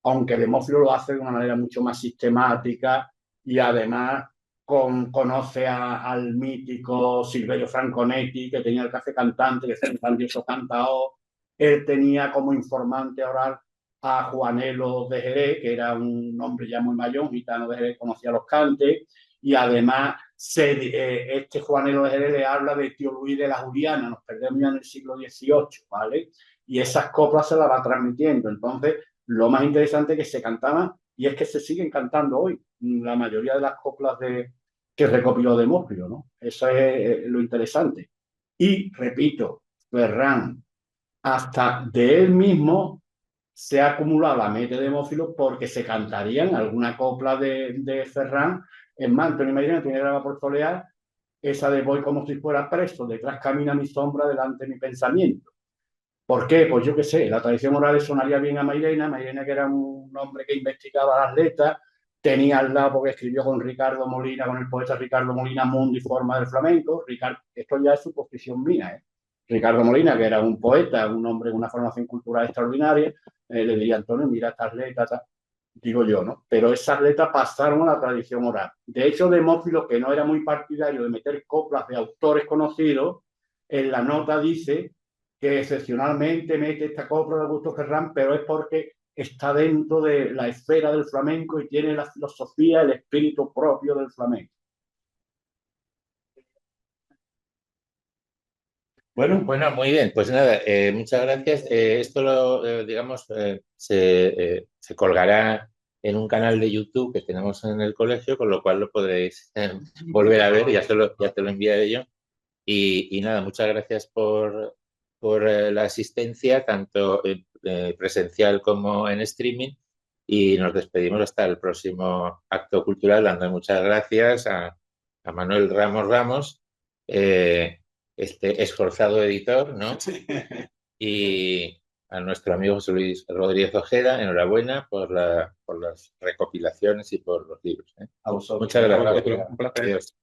S2: aunque Demófilo lo hace de una manera mucho más sistemática, y además conoce al mítico Silverio Franconetti, que tenía el café cantante, que fue un grandioso cantador. Él tenía como informante oral a Juanelo de Jerez, que era un hombre ya muy mayor, un gitano de Jerez, conocía los cantes, y además este Juanelo de Jerez le habla de tío Luis de la Juliana, nos perdemos ya en el siglo XVIII, ¿vale? Y esas coplas se las va transmitiendo. Entonces, lo más interesante es que se cantaban, y es que se siguen cantando hoy, la mayoría de las coplas que recopiló Demócrito, ¿no? Eso es lo interesante. Y, repito, Ferran, hasta de él mismo se ha acumulado la mente de Demófilo porque se cantarían alguna copla de Ferran. Es más, Antonio Mairena tiene grabada por Solear esa de voy como si fuera preso, detrás camina mi sombra, delante mi pensamiento. ¿Por qué? Pues yo qué sé, la tradición oral le sonaría bien a Mairena, Mairena que era un hombre que investigaba las letras, tenía al lado porque escribió con Ricardo Molina, con el poeta Ricardo Molina, Mundo y Forma del Flamenco. Esto ya es suposición mía, ¿eh? Ricardo Molina, que era un poeta, un hombre con una formación cultural extraordinaria, le diría a Antonio, mira estas letras, digo yo, ¿no? Pero esas letras pasaron a la tradición oral. De hecho, Demófilo, que no era muy partidario de meter coplas de autores conocidos, en la nota dice que excepcionalmente mete esta copla de Augusto Ferrán, pero es porque está dentro de la esfera del flamenco y tiene la filosofía, el espíritu propio del flamenco. Bueno,
S1: Bueno, muy bien, pues nada, muchas gracias. Esto digamos, se colgará en un canal de YouTube que tenemos en el colegio, con lo cual lo podréis volver a ver, ya te lo enviaré yo. Y nada, muchas gracias por la asistencia, tanto presencial como en streaming. Y nos despedimos hasta el próximo acto cultural, dando muchas gracias a Manuel Ramos Ramos, este esforzado editor, ¿no? Y a nuestro amigo José Luis Rodríguez Ojeda, enhorabuena por las recopilaciones y por los libros, ¿eh?
S2: a vosotros.
S1: Muchas gracias.
S3: Un placer.
S1: Adiós.